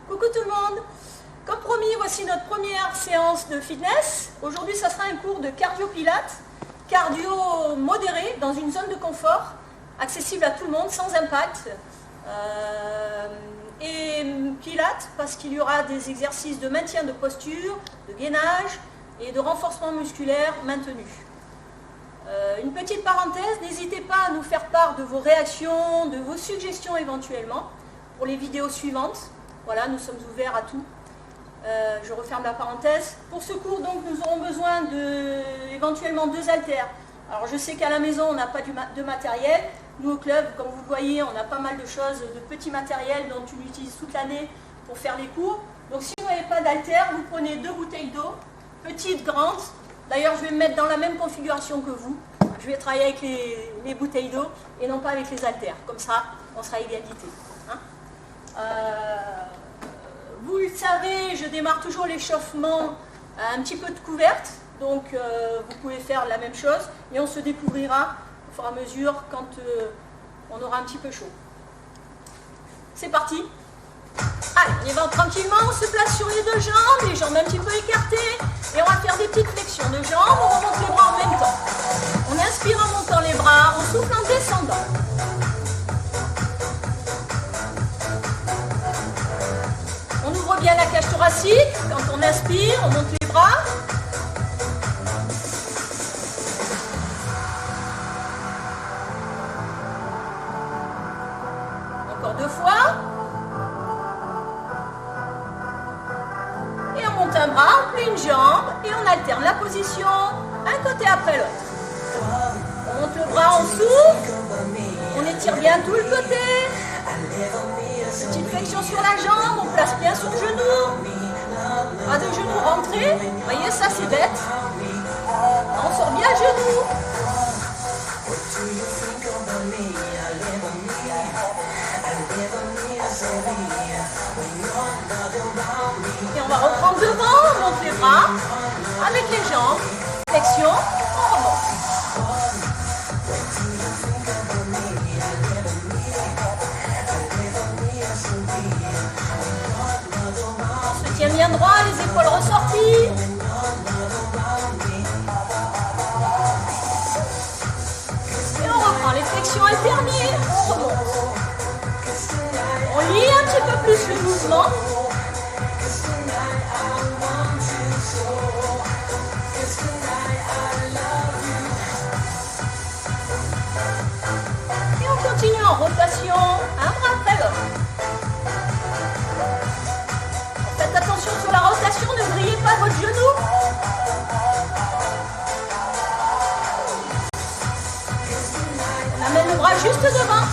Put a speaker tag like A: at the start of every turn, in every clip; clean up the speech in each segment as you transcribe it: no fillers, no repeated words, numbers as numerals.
A: Coucou tout le monde. Comme promis, voici notre première séance de fitness. Aujourd'hui, ça sera un cours de cardio-pilates, cardio modéré dans une zone de confort, accessible à tout le monde, sans impact. Et pilates, parce qu'il y aura des exercices de maintien de posture, de gainage et de renforcement musculaire maintenu. Une petite parenthèse, n'hésitez pas à nous faire part de vos réactions, de vos suggestions éventuellement pour les vidéos suivantes. Voilà, nous sommes ouverts à tout. Je referme la parenthèse. Pour ce cours, donc, nous aurons besoin éventuellement 2 haltères. Alors, je sais qu'à la maison, on n'a pas de matériel. Nous, au club, comme vous le voyez, on a pas mal de choses, de petits matériels dont on utilise toute l'année pour faire les cours. Donc, si vous n'avez pas d'haltères, vous prenez 2 bouteilles d'eau, petites, grandes. D'ailleurs, je vais me mettre dans la même configuration que vous. Je vais travailler avec les bouteilles d'eau et non pas avec les haltères. Comme ça, on sera à égalité. Hein. Vous le savez, je démarre toujours l'échauffement à un petit peu de couverte. Donc, vous pouvez faire la même chose. Et on se découvrira au fur et à mesure quand on aura un petit peu chaud. C'est parti. Allez, on y va tranquillement, on se place sur les 2 jambes, les jambes un petit peu écartées, et on va faire des petites flexions de jambes, on remonte les bras en même temps. On inspire en montant les bras, on souffle en descendant. On ouvre bien la cage thoracique, quand on inspire, on monte les bras. Encore 2 fois. Un bras, on plie une jambe et on alterne la position un côté après l'autre. On monte le bras, on souffle, on étire bien tout le côté. Petite flexion sur la jambe, on place bien sur le genou. Pas de genou rentré, vous voyez ça c'est bête. On sort bien le genou. Et on va reprendre devant, on monte les bras avec les jambes, flexion, on remonte. On se tient bien droit, les épaules ressorties. Et on reprend les flexions alternées, on remonte. On lie un petit peu plus le mouvement. Et on continue en rotation, un bras après l'autre. Faites attention sur la rotation, ne brillez pas votre genou. On amène le bras juste devant.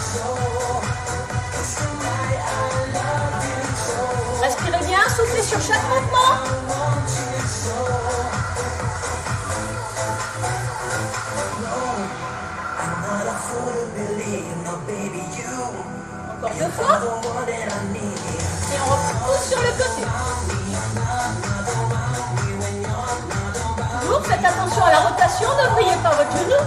A: Respirez bien, soufflez sur chaque mouvement. Encore 2 fois. Et on repousse sur le côté. Toujours, faites attention à la rotation, ne brillez pas votre genou.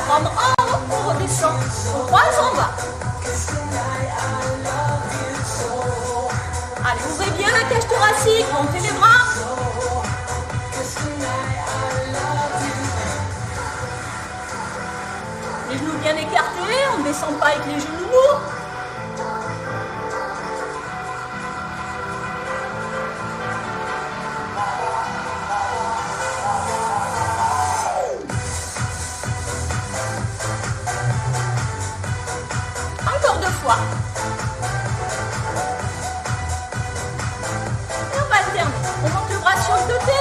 A: En haut, on redescend, on croise en bas. Allez, ouvrez bien la cage thoracique, montez les bras. Les genoux bien écartés, on ne descend pas avec les genoux lourds. Et on va alterner. On monte le bras sur le côté.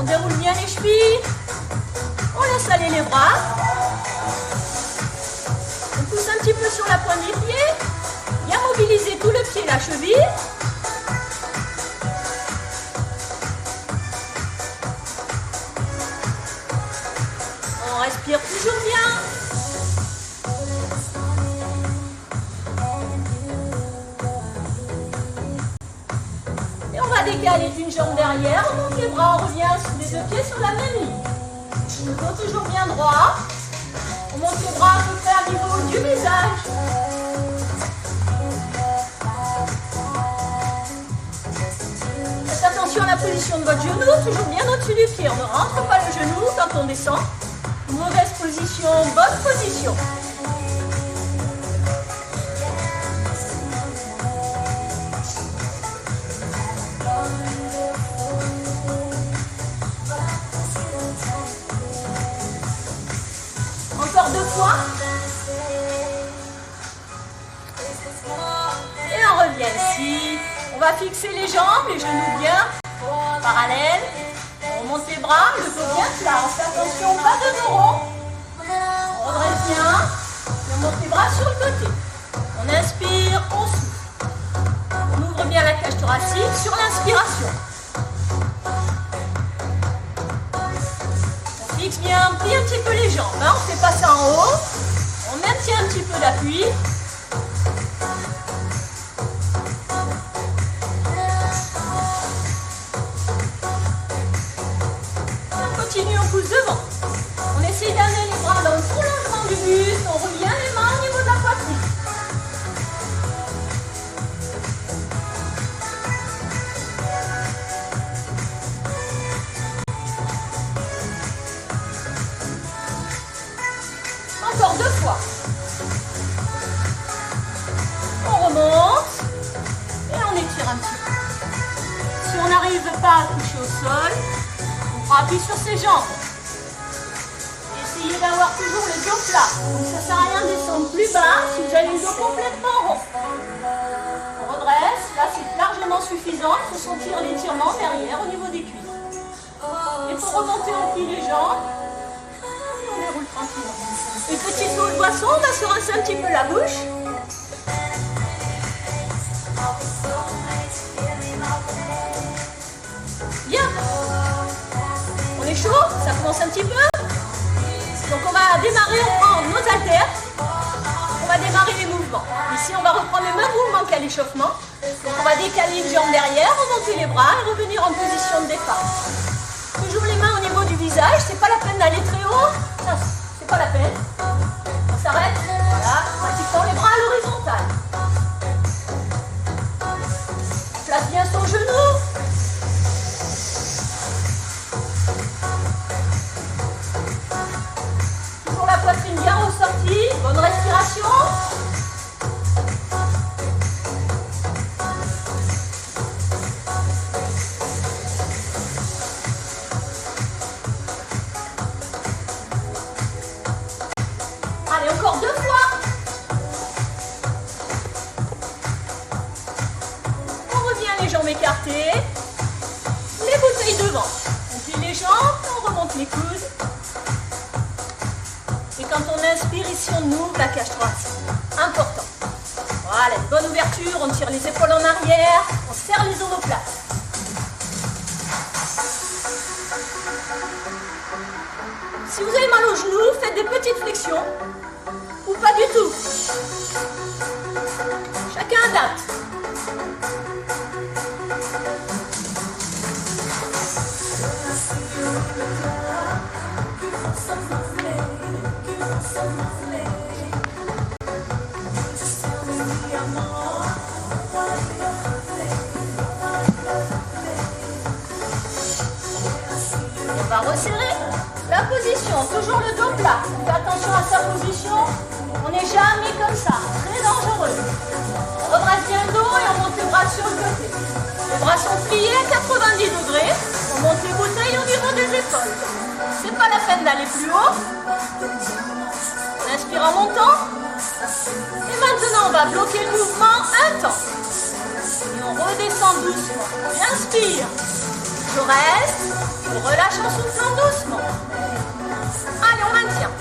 A: On déroule bien les chevilles. On laisse aller les bras. On pousse un petit peu sur la pointe des pieds. Bien mobiliser tout le pied et la cheville. On respire toujours bien. Et on va décaler d'une jambe derrière. On monte les bras, on revient sous les deux pieds sur la même ligne. Le dos toujours bien droit. On monte les bras à peu près au niveau du visage. Faites attention à la position de votre genou, toujours bien au-dessus du pied. On ne rentre pas le genou quand on descend. Mauvaise position, bonne position. Encore 2 fois. Et on revient ici. On va fixer les jambes, les genoux bien parallèles. On monte les bras, le dos bien plat. On fait attention, pas de dos rond. On redresse bien. Et on monte les bras sur le côté. On inspire, on souffle. On ouvre bien la cage thoracique sur l'inspiration. On fixe bien, on plie un petit peu les jambes. On ne fait pas ça en haut. On maintient un petit peu d'appui. On pousse devant. On essaie d'amener les bras dans le prolongement du buste. On revient les mains au niveau de la poitrine. Encore 2 fois. On remonte et on étire un petit peu. Si on n'arrive pas à toucher au sol, on appuie sur ses jambes. Essayez d'avoir toujours le dos plat. Donc ça ne sert à rien de descendre plus bas si vous avez le dos complètement rond. On redresse. Là, c'est largement suffisant. Il faut sentir l'étirement derrière au niveau des cuisses. Et pour remonter, on plie les jambes. Et on déroule tranquillement. Une petite boule de boisson. On va se rincer un petit peu la bouche. Bien. On est chaud, ça commence un petit peu. Donc on va démarrer, on prend nos haltères. On va démarrer les mouvements. Ici on va reprendre le même mouvement qu'à l'échauffement. Donc on va décaler une jambe derrière, remonter les bras et revenir en position de départ. Toujours les mains au niveau du visage, c'est pas la peine d'aller très haut. C'est pas la peine. On s'arrête. Voilà, pratiquement les bras à l'horizontale. Place bien son genou. La poitrine bien ressortie, bonne respiration. Allez, encore 2 fois. On revient les jambes écartées, les bouteilles devant. On plie les jambes, on remonte les coudes. Et quand on inspire ici, on ouvre la cage thoracique. Important. Voilà, une bonne ouverture. On tire les épaules en arrière. On serre les omoplates. Si vous avez mal aux genoux, faites des petites flexions. Ou pas du tout. Chacun adapte. On va resserrer la position, toujours le dos plat. Faites attention à sa position, on n'est jamais comme ça, très dangereux. On redresse bien le dos et on monte les bras sur le côté. Les bras sont pliés à 90 degrés, on monte les bouteilles au niveau des épaules. C'est pas la peine d'aller plus haut. On inspire en montant. Et maintenant on va bloquer le mouvement un temps. Et on redescend doucement. On inspire. Je reste, je relâche en soufflant doucement. Allez, on maintient.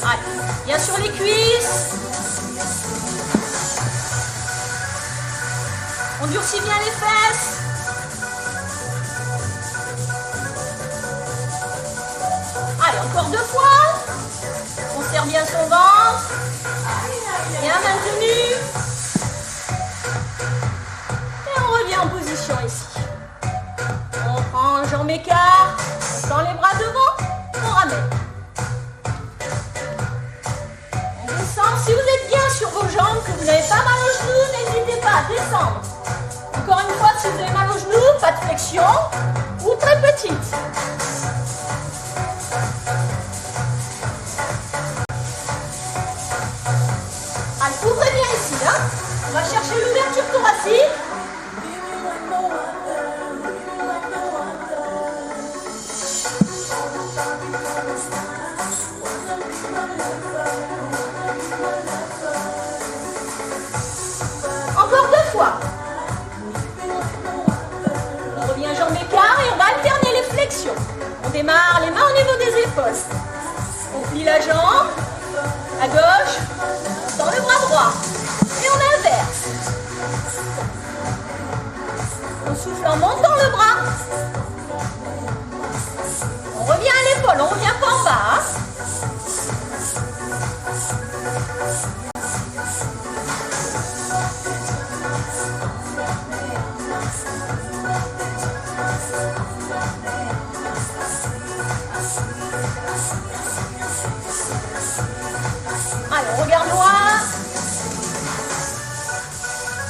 A: Allez, bien sur les cuisses. On durcit bien les fesses. Allez, encore 2 fois. On serre bien son ventre. Bien maintenu. Et on revient en position ici. On prend jambe écart. On tend les bras devant. On ramène. On descend. Si vous êtes bien sur vos jambes, que vous n'avez pas mal aux genoux, n'hésitez pas à descendre. Encore une fois, si vous avez mal aux genoux, pas de flexion ou très petite. Allez, ouvrez bien ici. Hein. On va chercher l'ouverture thoracique. Encore 2 fois. On revient jambe écart et on va alterner les flexions. On démarre les mains au niveau des épaules. On plie la jambe, à gauche, on tend le bras droit. Et on inverse. On souffle en montant le bras. On revient à l'épaule, on ne revient pas en bas. Hein. Allez, on regarde loin.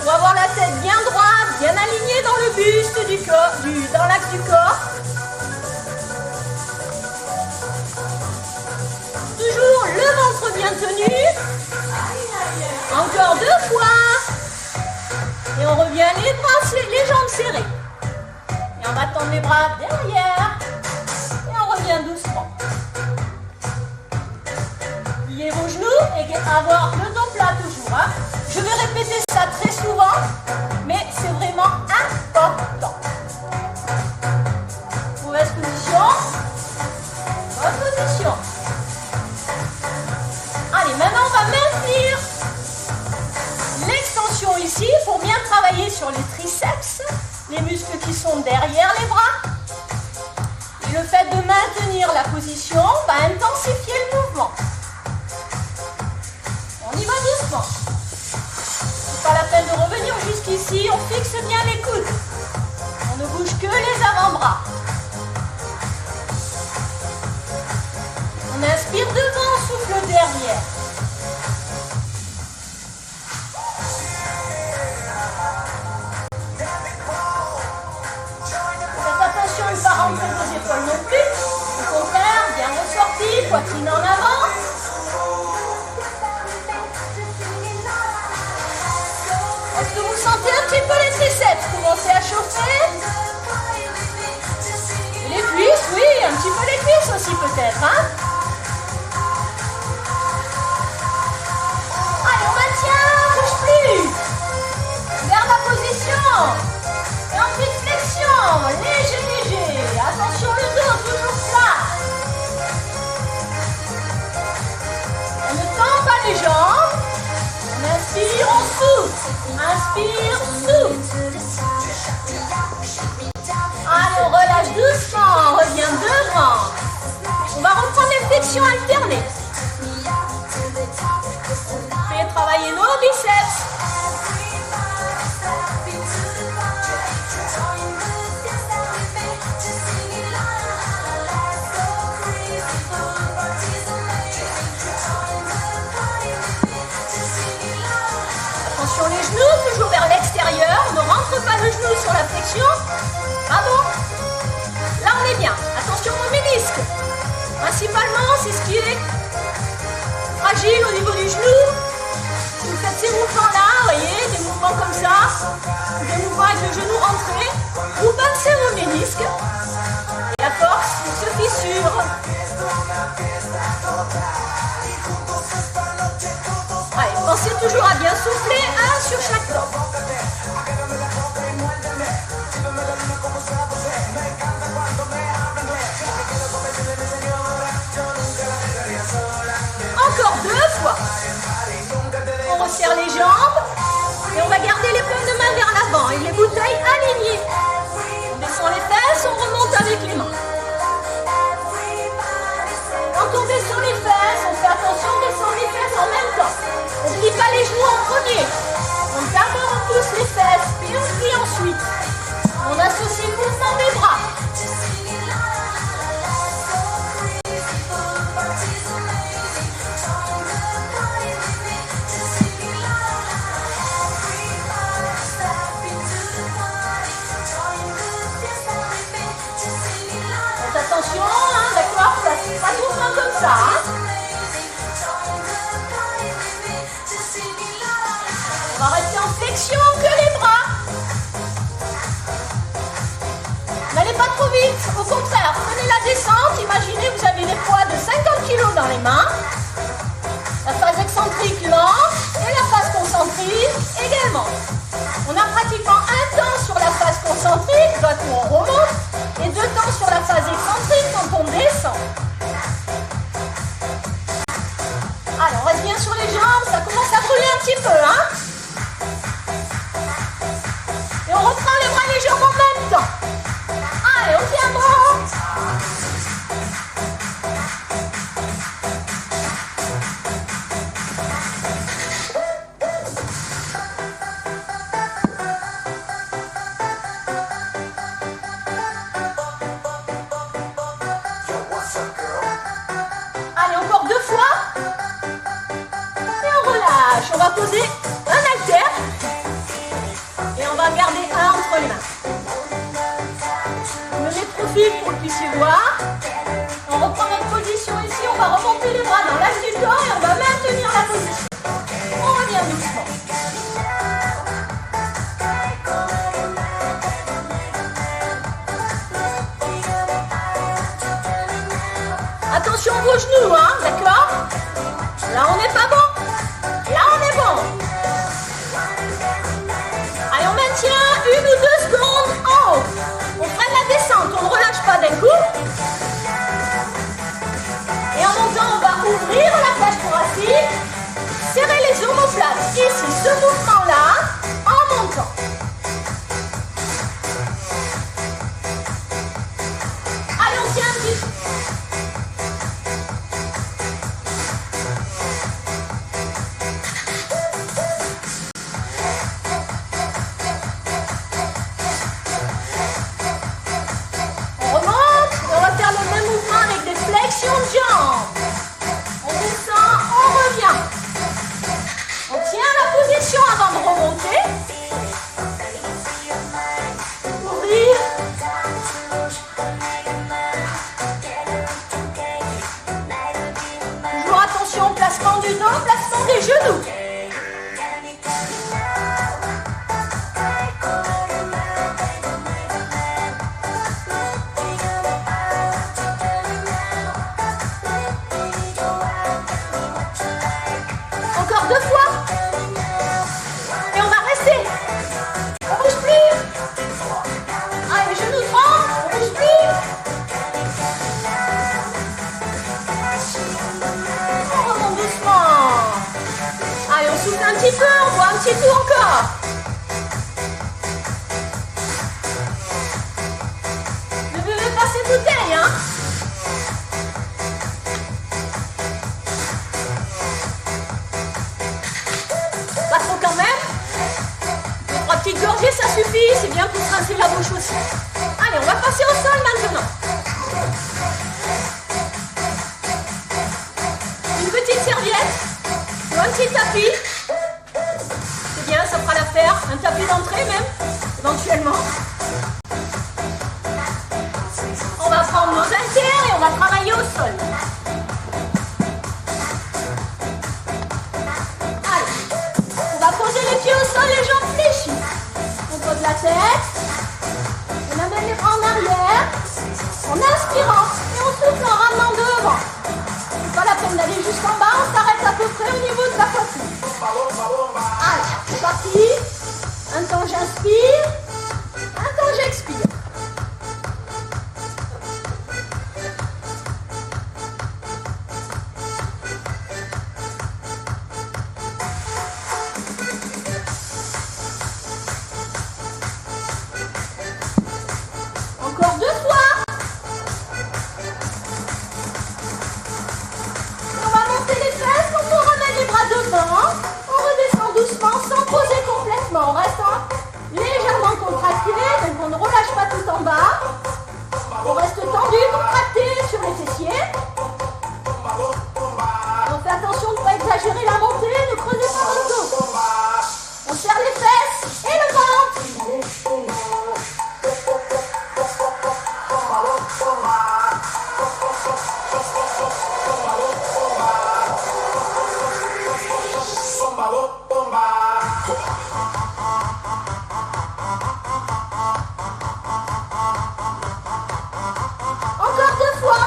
A: On va avoir la tête bien droite, bien alignée dans le buste du corps, dans l'axe du corps. Toujours le ventre bien tenu. Encore 2 fois. Et on revient les bras, les jambes serrées. Et on va tendre les bras derrière. Et on revient doucement. Pliez vos genoux et avoir le dos plat toujours. Hein. Je vais répéter ça très souvent, mais c'est vraiment important. Mauvaise position. Bonne position. Allez, maintenant on va maintenir l'extension ici pour bien travailler sur les triceps, les muscles qui sont derrière les bras. Et le fait de maintenir la position va intensifier le mouvement. On y va doucement. C'est pas la peine de revenir jusqu'ici, on fixe bien les coudes. On ne bouge que les avant-bras. On inspire devant, on souffle derrière. Faites attention, ne pas rentrer vos épaules non plus. Au contraire, bien ressorti, poitrine en avant. Est-ce que vous sentez un petit peu les triceps commencer à chauffer? Les cuisses, oui, un petit peu les cuisses aussi peut-être. Hein. Allez, on maintient, bouge plus. Garde la position. Et ensuite flexion, léger, léger. Attention le dos, toujours plat. On ne tend pas les jambes. On inspire, on souffle. Inspire, souffle. Allez, on relâche doucement, on revient devant. On va reprendre les flexions alternées. Faites travailler nos biceps. Attention les genoux, toujours vers l'extérieur. On ne rentre pas le genou sur la flexion. Bravo. Là on est bien. Attention aux ménisques. Principalement c'est ce qui est fragile au niveau du genou. Si vous faites ces mouvements là, vous voyez, des mouvements comme ça, des mouvements avec le genou rentré, vous passez vos ménisques. Et à force, il se fissure. Allez, pensez toujours à bien souffler. sur chaque temps. Encore 2 fois. On resserre les jambes et on va garder les paumes de main vers l'avant et les bouteilles alignées. On descend les fesses, on remonte avec les mains. Quand on descend les fesses, on fait attention de descendre les fesses en même temps. On ne plie pas les genoux en premier. D'abord on pousse les fesses, puis on plie ensuite. On associe le mouvement des bras. Faites attention, hein, d'accord, pas tout le temps comme ça. Hein. On va rester en flexion que les bras. N'allez pas trop vite, au contraire, prenez la descente, imaginez vous avez des poids de 50 kg dans les mains. La phase excentrique lente et la phase concentrique également. On a pratiquement un temps sur la phase concentrique, quand on remonte, et 2 temps sur la phase excentrique quand on descend. Allez, on reste bien sur les jambes, ça commence à brûler un petit peu, hein. Et on reprend les bras et les jambes en même temps. Allez, on tient bon. Allez, encore 2 fois. Et on relâche. On va poser un haltère. Et on va garder un entre les mains. On le met de profil pour que vous puissiez voir. On reprend notre position ici. On va remonter les bras dans l'axe du corps et on va maintenir la position. On revient doucement. Attention vos genoux, hein, d'accord? Là, on n'est pas bon. Là, on est bon. Allez, on maintient 1 ou 2 secondes en haut. On freine la descente, on ne relâche pas d'un coup. Et en montant, on va ouvrir la cage thoracique, serrer les omoplates. Ici, ce mouvement-là, en montant. Allez, on tient un petit peu. Avant de remonter, ouvrir, toujours attention, placement du dos, placement des genoux. Encore 2 fois. Souffle un petit peu, on voit un petit coup encore. Ne buvez pas ces bouteilles, hein. Pas trop quand même. 2-3 petites gorgées, ça suffit. C'est bien pour rincer la bouche aussi. Allez, on va passer au sol maintenant. Une petite serviette ou un petit tapis. Ça fera l'affaire, un tapis d'entrée même, éventuellement. On va prendre nos haltères et on va travailler au sol. Allez, on va poser les pieds au sol, les jambes fléchies. On pose la tête, on amène les bras en arrière, en inspirant et on souffle en ramenant devant. C'est pas la peine d'aller jusqu'en bas, on s'arrête à peu près au niveau de la poitrine. Allez, c'est parti. inspire. Attends, j'expire. Encore 2 fois. On va monter les fesses, donc on ramène les bras devant. On redescend doucement sans poser complètement. On reste légèrement contracté, donc on ne relâche pas tout en bas. On reste tendu, contracté sur les fessiers. On fait attention de ne pas exagérer la montée, ne creusez pas votre dos. On serre les fesses et le ventre. Encore 2 fois.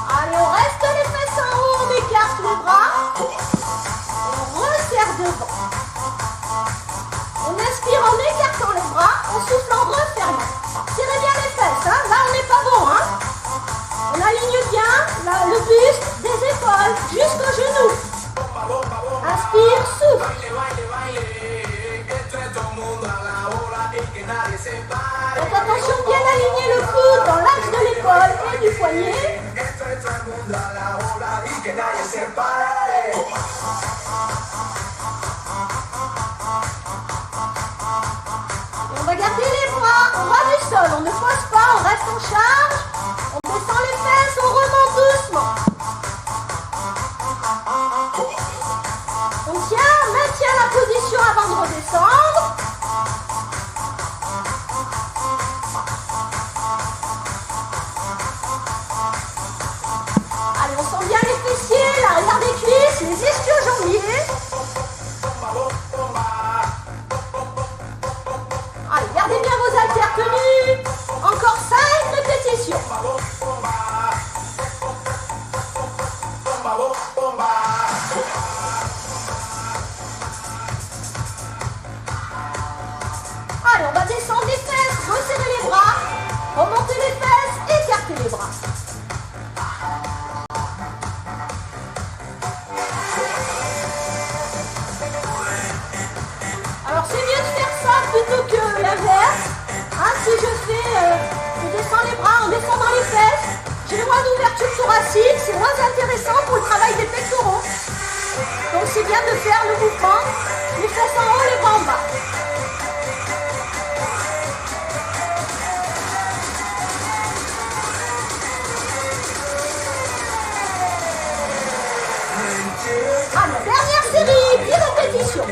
A: Allez, on reste les fesses en haut, on écarte les bras. On resserre devant. On inspire en écartant les bras, on souffle en refermant. Tirez bien les fesses, hein. Là on n'est pas bon. Hein. On aligne bien le buste des épaules jusqu'aux genoux. Inspire, souffle. Donc attention, bien aligner le coude dans l'axe de l'épaule et du poignet. Et on va garder les bras au ras du sol, on ne pose pas, on reste en charge. On descend les fesses, on remonte doucement. On maintient la position avant de redescendre. Allez, on sent bien les fessiers, l'arrière des cuisses, les ischio-jambiers. Allez, gardez bien vos haltères tenus. Encore 5 répétitions. Allez, on va descendre les fesses, resserrer les bras, remonter les fesses, écarter les bras. Alors c'est mieux de faire ça plutôt que l'inverse. Hein, si je descends les bras en descendant les fesses, j'ai moins d'ouverture thoracique, c'est moins intéressant pour le travail des pectoraux. Donc c'est bien de faire le mouvement, les fesses en haut, les bras en bas. Allez, dernière série, 10 répétitions.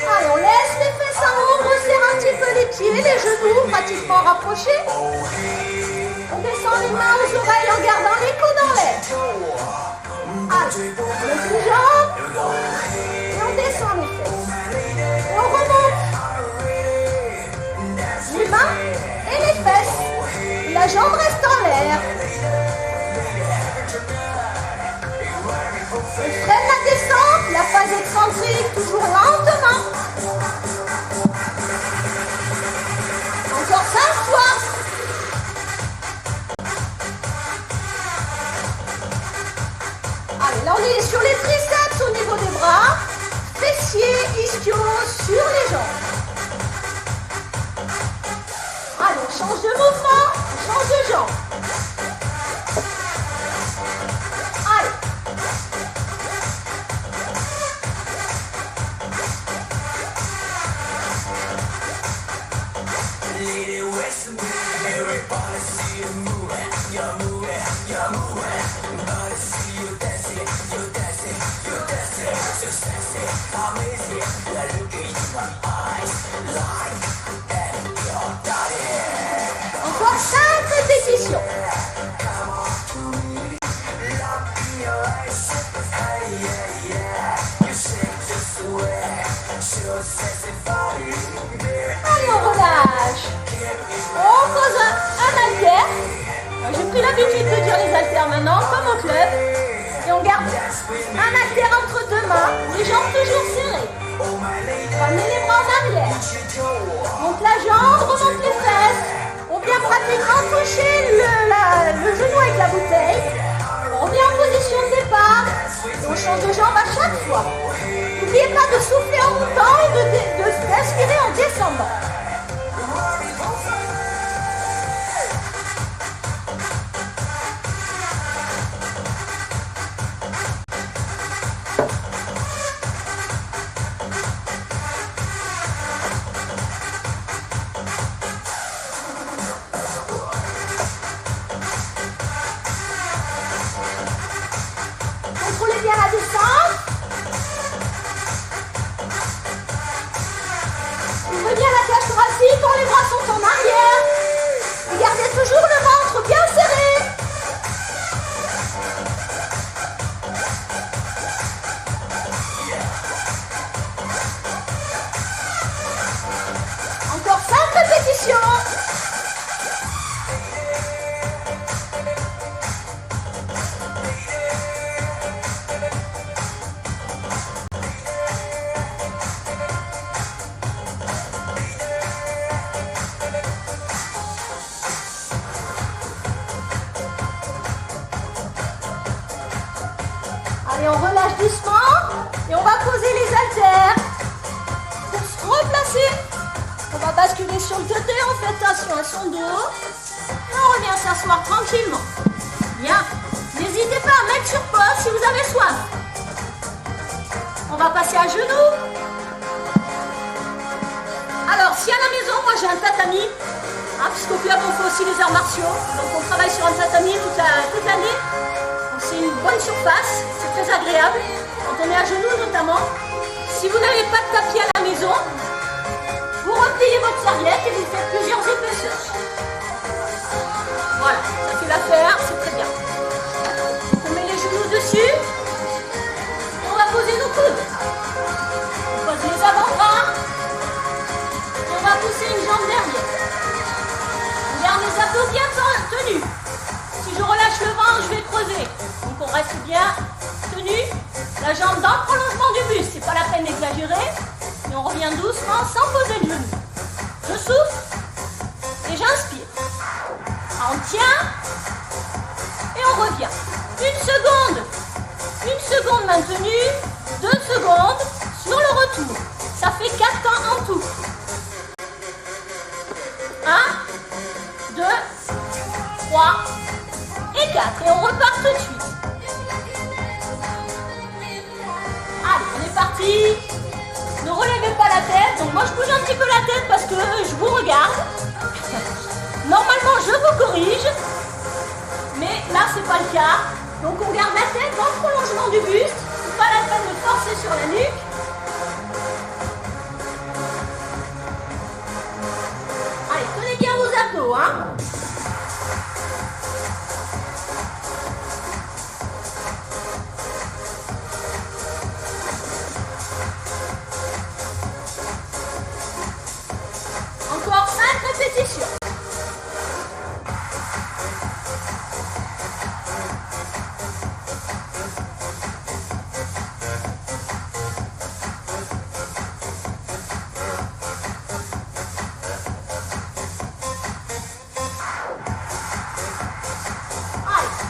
A: Allez, on laisse les fesses en haut, on resserre un petit peu les pieds, les genoux pratiquement rapprochés. On descend les mains aux oreilles en gardant les coudes en l'air. Allez, on laisse les jambes et on descend les fesses. Et on remonte les mains et les fesses. La jambe reste en l'air. On freine la descente, la phase excentrique, toujours lentement. Encore 5 fois. Allez, là on est sur les triceps au niveau des bras, fessiers, ischio sur les jambes. Allez, on change de mouvement, on change de jambe. Allez. Encore 5 répétitions. Monte la jambe, remonte les fesses. On vient pratiquement toucher le genou avec la bouteille. On revient en position de départ. Et on change de jambe à chaque fois. N'oubliez pas de souffler en montant et d'inspirer en descendant. Contrôlez bien la descente. Ouvrez bien la cage thoracique quand les bras sont en arrière. Et gardez toujours le ventre bien serré. Encore 5 répétitions. Allez, on relâche doucement et on va poser les haltères pour se replacer. On va basculer sur le côté, on fait attention à son dos et on revient s'asseoir tranquillement. Bien, n'hésitez pas à mettre sur pause si vous avez soif. On va passer à genoux. Alors, si à la maison, moi j'ai un tatami, parce qu'au club on fait aussi les arts martiaux, donc on travaille sur un tatami toute l'année. C'est une bonne surface, c'est très agréable, quand on est à genoux notamment. Si vous n'avez pas de tapis à la maison, vous repliez votre serviette et vous faites plusieurs épaisseurs. Voilà, ça fait l'affaire, c'est très bien. On met les genoux dessus, et on va poser nos coudes. On pose les avant-bras, et on va pousser une jambe derrière. On garde les abdos bien tenus. Si je relâche le ventre, je vais creuser. Donc on reste bien tenu, la jambe dans le prolongement du buste. C'est pas la peine d'exagérer. Et on revient doucement sans poser le genou. Je souffle et j'inspire. On tient et on revient. Une seconde maintenue, 2 secondes sur le retour. Ça fait 4 temps en tout. 1, 2, 3 et 4. Et on repart tout de suite. Allez, on est parti. Ne relevez pas la tête. Donc moi je bouge un petit peu la tête parce que je vous regarde. Normalement je vous corrige. Mais là c'est pas le cas. Donc on garde la tête dans le prolongement du buste. C'est pas la peine de forcer sur la nuque. Allez, tenez bien vos abdos, hein. Encore 5 répétitions.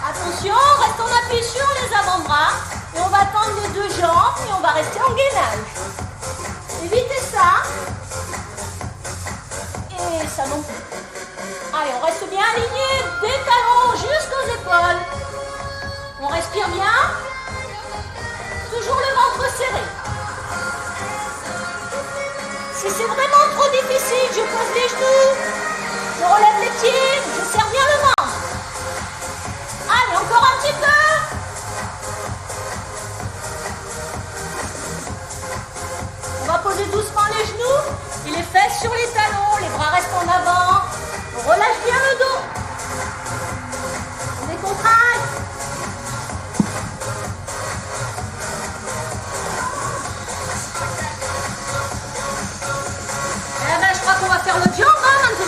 A: Attention, reste en appui sur les avant-bras et on va tendre les 2 jambes et on va rester en gainage. Évitez ça. Et ça non plus. Allez, on reste bien aligné, des talons jusqu'aux épaules. On respire bien. Toujours le ventre serré. Si c'est vraiment trop difficile, je pose les genoux, je relève les pieds, je serre bien le ventre. Allez, encore un petit peu. On va poser doucement les genoux et les fesses sur les talons. Les bras restent en avant. On relâche bien le dos. On décontracte. Eh ben, je crois qu'on va faire l'autre jambe, hein, maintenant.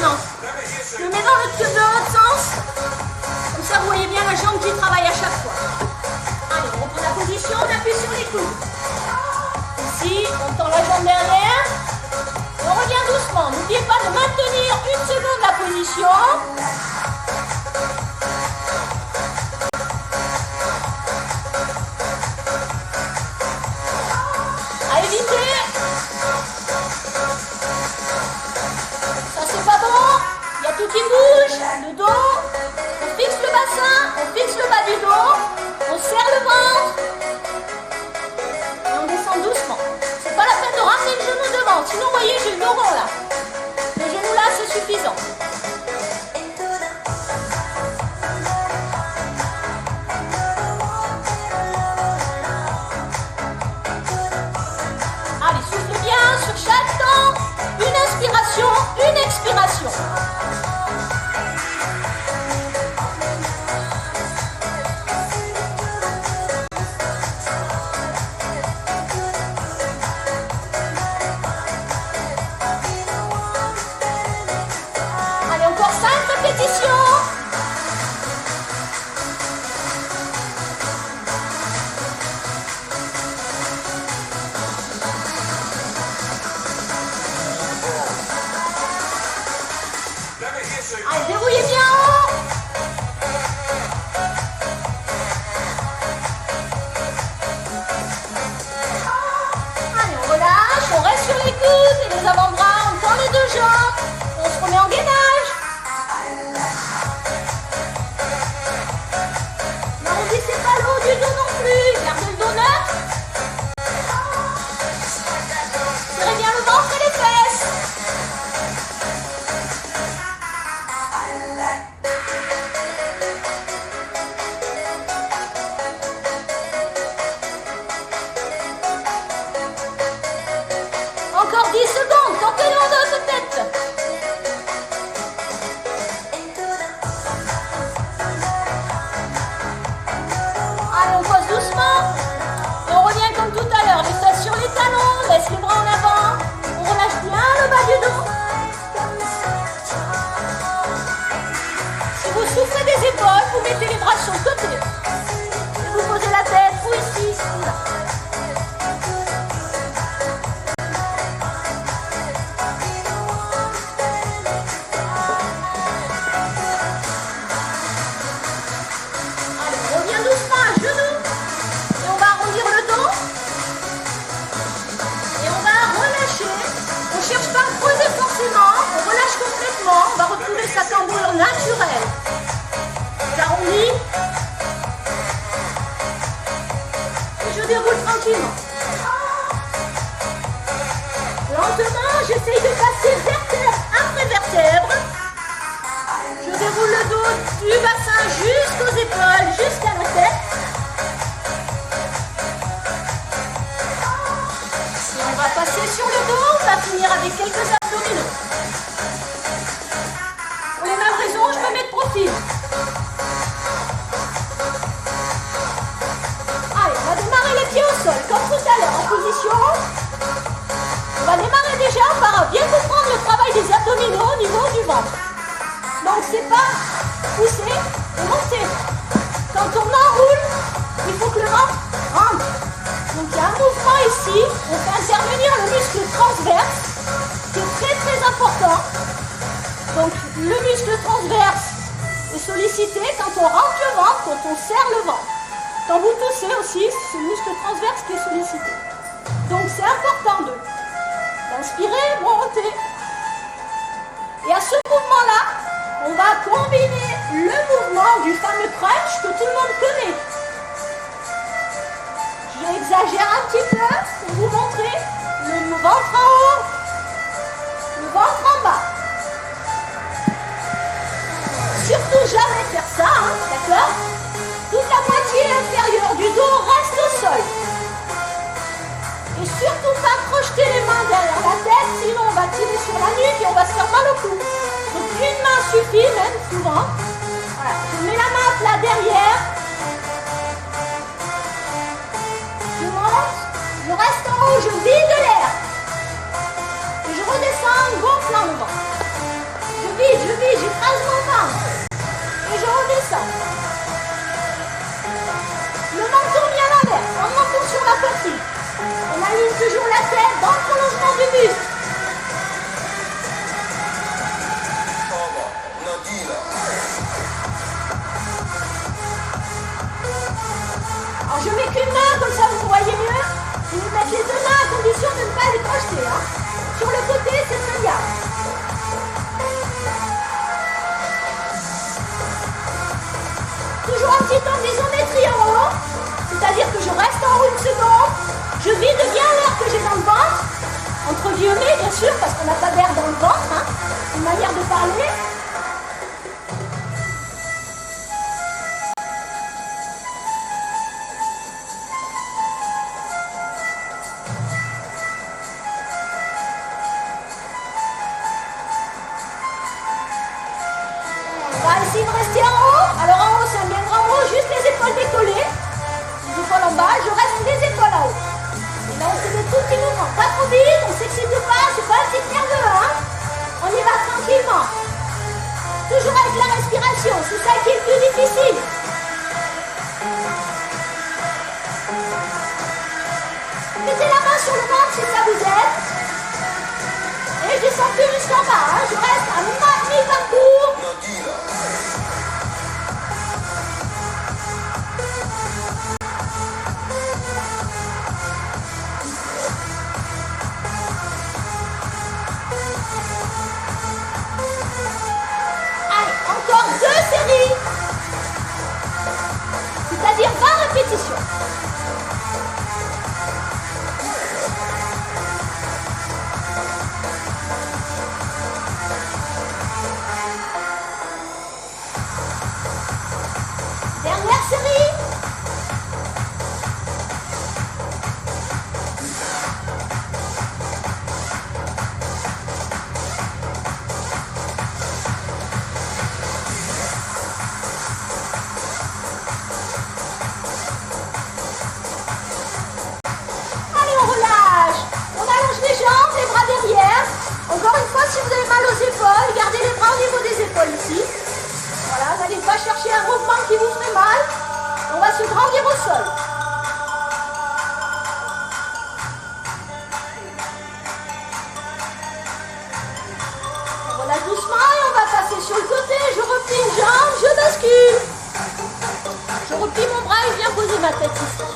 A: Le dos, on fixe le bassin, on fixe le bas du dos, on serre le ventre et on descend doucement. C'est pas la peine de ramener le genou devant, sinon vous voyez j'ai le dos rond là. Le genou là c'est suffisant. Allez, souffle bien sur chaque temps. Une inspiration, une expiration. Allez, encore 5 répétitions. Allez, dérouillez bien en haut. Allez, on relâche, on reste sur les coudes et les avant-bras, on tend les deux jambes. On se remet en gainage. N'enlevez pas l'eau du dos non plus. Gardez le dos neutre. Serrez bien le ventre et les fesses. Encore 10 secondes, tentez le dos de tête. Allez, on pose doucement. Et on revient comme tout à l'heure. Les fesses sur les talons, laisse les bras en avant. On relâche bien le bas du dos. Si vous souffrez des épaules, vous mettez les bras sur le côté. Et vous posez la tête ou ici, ou là. Allez, on revient doucement à genoux. Et on va arrondir le dos. Et on va relâcher. On ne cherche pas à creuser forcément. On relâche complètement. On va retrouver sa cambrure naturelle. J'arrondis. Et je déroule tranquillement. Lentement, j'essaye de passer vertèbre après vertèbre. Je déroule le dos du bassin jusqu'aux épaules, jusqu'à la tête. Et on va passer sur le dos, on va finir avec quelques abdominaux. Pour les mêmes raisons, je me mets de profil. Allez, on va démarrer les pieds au sol, comme tout à l'heure, en position. On va démarrer déjà par bien comprendre le travail des abdominaux au niveau du ventre. Donc c'est pas pousser et monter. Quand on enroule, il faut que le ventre rentre. Donc il y a un mouvement ici, on fait intervenir le muscle transverse, qui est très très important. Donc le muscle transverse est sollicité quand on rentre le ventre, quand on serre le ventre. Quand vous toussez aussi, c'est le muscle transverse qui est sollicité. Donc c'est important d'inspirer, monter. Et à ce mouvement-là, on va combiner le mouvement du fameux crunch que tout le monde connaît. J'exagère un petit peu pour vous montrer le ventre en haut, le ventre en bas. Surtout jamais faire ça, hein, d'accord? Toute la moitié inférieure du dos reste au sol. Et surtout pas projeter les mains derrière la tête, sinon on va tirer sur la nuque et on va se faire mal au cou. Donc une main suffit même souvent. Voilà. Je mets la main à plat derrière. Je monte, je reste en haut, je vide l'air. Et je redescends en gonflant le ventre. Je vide, j'écrase mon ventre. Et je redescends. Le menton mis à l'envers, en montant sur la poitrine. On aligne toujours la tête dans le prolongement du muscle. Alors je mets qu'une main, comme ça vous voyez mieux. Je vais mettre les deux mains à condition de ne pas les projeter. Hein. Sur le côté, c'est très bien. ensuite en isométrie en haut, c'est-à-dire que je reste en haut une seconde, je vide bien l'air que j'ai dans le ventre, entre guillemets bien sûr, parce qu'on n'a pas d'air dans le ventre, hein, une manière de parler. On va essayer de rester en haut. Alors en haut, c'est un bien grand haut, juste les épaules décollées. Les épaules en bas, je reste les épaules en haut. Et là, on fait des tout petits mouvements. Pas trop vite, on s'excite pas, c'est pas un petit nerveux, hein. On y va tranquillement. Toujours avec la respiration, c'est ça qui est le plus difficile. Mettez la main sur le ventre si ça vous aide. Et je descends plus jusqu'en bas, hein. Je reste à mi-parcours. Allez, encore 2 séries. C'est-à-dire 20 répétitions. Dernière série. Allez, on relâche. On allonge les jambes, les bras derrière. Encore une fois, si vous avez mal aux épaules, gardez les bras au niveau des épaules ici. Voilà, n'allez pas chercher un mouvement qui vous ferait mal. On va se grandir au sol. On relâche doucement et on va passer sur le côté. Je replie une jambe, je bascule. Je replie mon bras et je viens poser ma tête ici.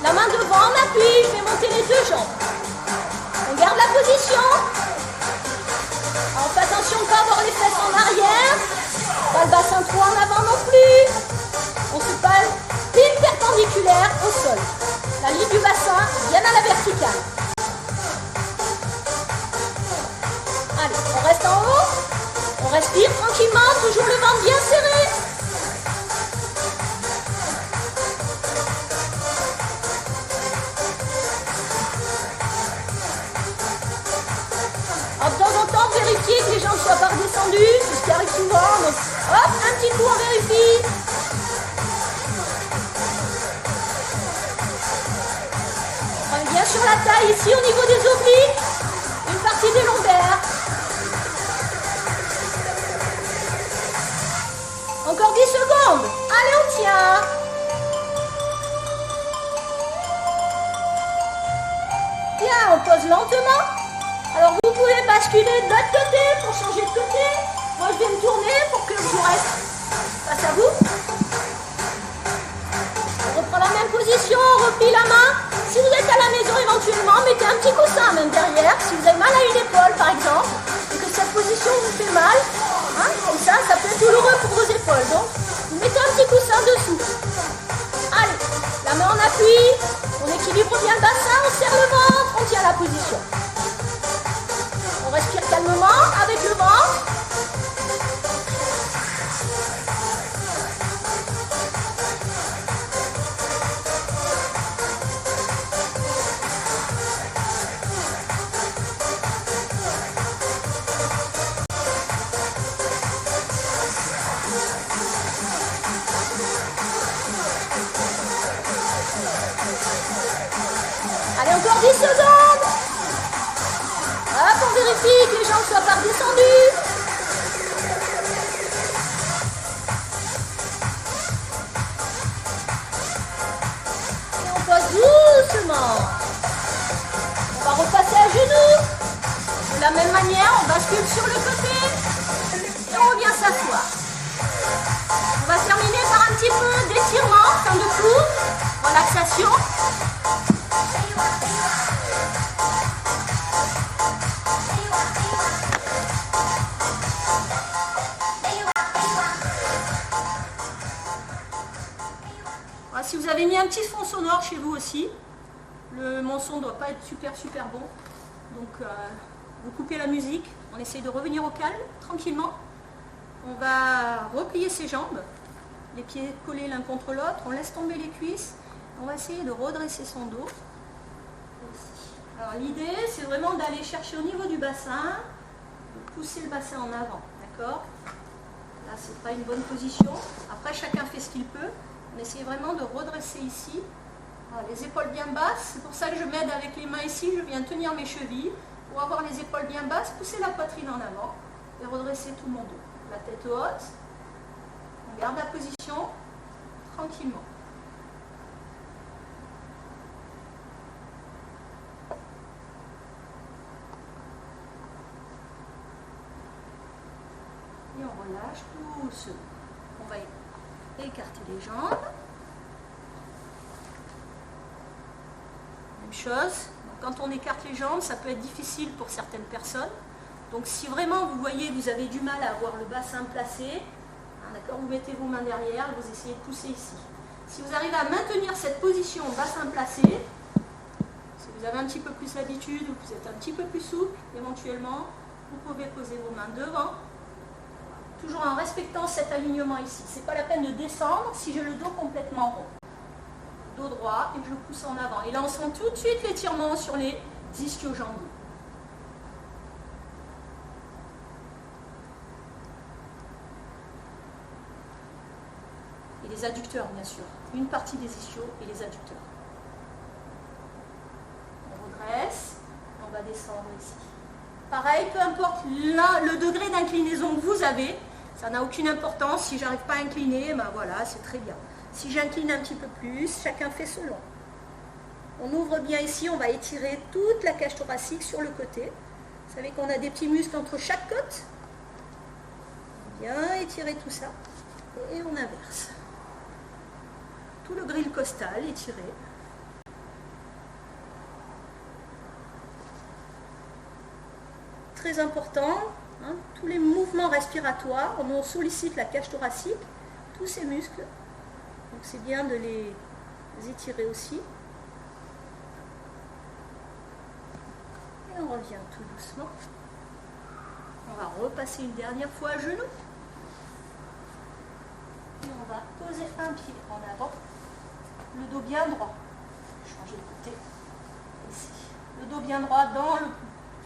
A: La main devant, on appuie, je vais monter les 2 jambes. On garde la position. On fait attention de ne pas avoir les fesses en arrière. Pas le bassin trop en avant non plus. On se pale pile perpendiculaire au sol. La ligne du bassin bien à la verticale. Allez, on reste en haut. On respire tranquillement, toujours le ventre bien serré. Alors, de temps en temps, vérifiez que les jambes ne soient pas redescendues, c'est ce qui arrive souvent. Donc, hop, un petit coup, on vérifie. On travaille bien sur la taille ici au niveau des obliques, une partie des lombaires. Encore 10 secondes. Allez, on tient. Bien, on pose lentement. Alors vous pouvez basculer de l'autre côté pour changer de côté. Moi je vais me tourner pour que je reste face à vous. On reprend la même position, on replie la main. Si vous êtes à la maison éventuellement, mettez un petit coussin même derrière. Si vous avez mal à une épaule par exemple, et que cette position vous fait mal, hein, comme ça peut être douloureux pour vos épaules. Donc vous mettez un petit coussin dessous. Allez, la main en appui, on équilibre bien le bassin, on serre le ventre, on tient la position. On respire calmement avec le ventre. Allez, encore 10 secondes. Hop, on vérifie que les jambes ne soient pas redescendues. Et on pose doucement. On va repasser à genoux. De la même manière, on bascule sur le côté. Et on vient s'asseoir. On va terminer par un petit peu d'étirement, fin de cours, relaxation. si vous avez mis un petit fond sonore chez vous aussi, mon son ne doit pas être super bon. Donc vous coupez la musique, on essaye de revenir au calme, tranquillement. On va replier ses jambes, les pieds collés l'un contre l'autre, on laisse tomber les cuisses, on va essayer de redresser son dos. Alors l'idée, c'est vraiment d'aller chercher au niveau du bassin, de pousser le bassin en avant, d'accord? Là, c'est pas une bonne position. Après, chacun fait ce qu'il peut. On essaie vraiment de redresser ici. Voilà, les épaules bien basses, c'est pour ça que je m'aide avec les mains ici, je viens tenir mes chevilles pour avoir les épaules bien basses, pousser la poitrine en avant et redresser tout mon dos. La tête haute, on garde la position tranquillement. Et on relâche doucement. On va écarter les jambes. Même chose, donc quand on écarte les jambes, ça peut être difficile pour certaines personnes. Donc si vraiment vous voyez que vous avez du mal à avoir le bassin placé, hein, d'accord, vous mettez vos mains derrière, vous essayez de pousser ici. Si vous arrivez à maintenir cette position bassin placé, si vous avez un petit peu plus l'habitude ou que vous êtes un petit peu plus souple, éventuellement, vous pouvez poser vos mains devant, toujours en respectant cet alignement ici. Ce n'est pas la peine de descendre si j'ai le dos complètement rond. Dos droit et je le pousse en avant. Et là, on sent tout de suite l'étirement sur les ischio-jambiers. Et les adducteurs, bien sûr. Une partie des ischios et les adducteurs. On redresse, on va descendre ici. Pareil, peu importe le degré d'inclinaison que vous avez, ça n'a aucune importance. Si j'arrive pas à incliner, ben voilà, c'est très bien. Si j'incline un petit peu plus, chacun fait selon. On ouvre bien ici, on va étirer toute la cage thoracique sur le côté. Vous savez qu'on a des petits muscles entre chaque côte. Bien étirer tout ça. Et on inverse. Tout le grille costal étiré. Très important, hein, tous les mouvements respiratoires, on sollicite la cage thoracique, tous ces muscles. Donc c'est bien de les étirer aussi. Et on revient tout doucement. On va repasser une dernière fois à genoux. Et on va poser un pied en avant. Le dos bien droit. Changer de côté. Ici. Le dos bien droit dans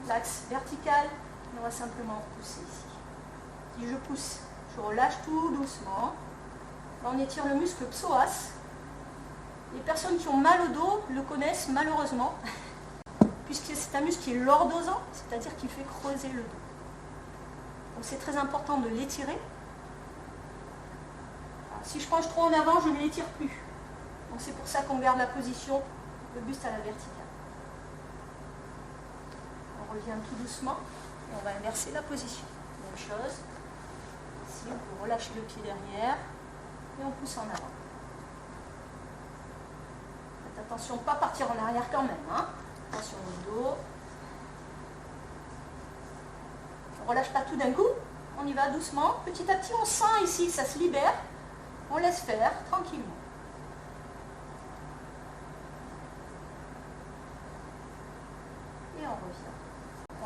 A: l'axe vertical. Et on va simplement pousser ici. Si je pousse, je relâche tout doucement. Là, on étire le muscle psoas. Les personnes qui ont mal au dos le connaissent malheureusement, puisque c'est un muscle qui est lordosant, c'est-à-dire qu'il fait creuser le dos. Donc c'est très important de l'étirer. Si je penche trop en avant, je ne l'étire plus. Donc c'est pour ça qu'on garde la position, le buste à la verticale. On revient tout doucement et on va inverser la position. Même chose. Ici, on peut relâcher le pied derrière. Et on pousse en avant. Faites attention, pas partir en arrière quand même. Hein. Attention au dos. On ne relâche pas tout d'un coup. On y va doucement. Petit à petit, on sent ici que ça se libère. On laisse faire tranquillement. Et on revient.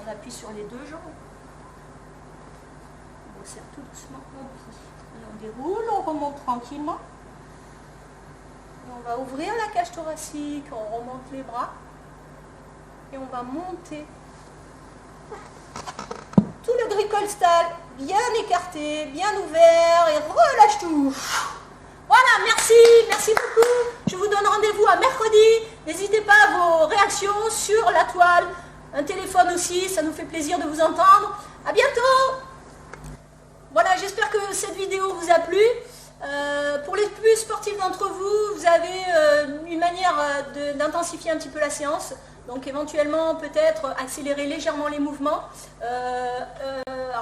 A: On appuie sur les deux jambes. On resserre tout doucement. On plie. Et on déroule, on remonte tranquillement. Et on va ouvrir la cage thoracique, on remonte les bras. Et on va monter. Tout le grille costal bien écarté, bien ouvert et relâche tout. Voilà, merci beaucoup. Je vous donne rendez-vous à mercredi. N'hésitez pas à vos réactions sur la toile. Un téléphone aussi, ça nous fait plaisir de vous entendre. À bientôt. Voilà, j'espère que cette vidéo vous a plu. Pour les plus sportifs d'entre vous, vous avez une manière d'intensifier un petit peu la séance. Donc éventuellement, peut-être accélérer légèrement les mouvements,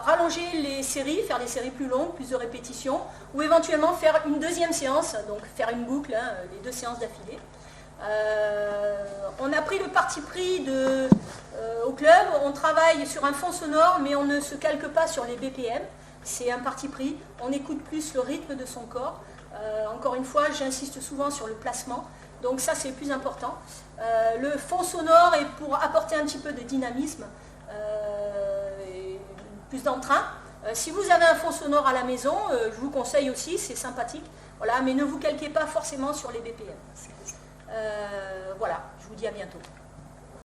A: rallonger les séries, faire des séries plus longues, plus de répétitions, ou éventuellement faire une deuxième séance, donc faire une boucle, hein, les 2 séances d'affilée. On a pris le parti pris au club, on travaille sur un fond sonore, mais on ne se calque pas sur les BPM. C'est un parti pris, on écoute plus le rythme de son corps Encore une fois, j'insiste souvent sur le placement. Donc ça, c'est le plus important. Le fond sonore est pour apporter un petit peu de dynamisme, et plus d'entrain. Si vous avez un fond sonore à la maison, je vous conseille aussi, c'est sympathique. Voilà, mais ne vous calquez pas forcément sur les BPM. Voilà, je vous dis à bientôt.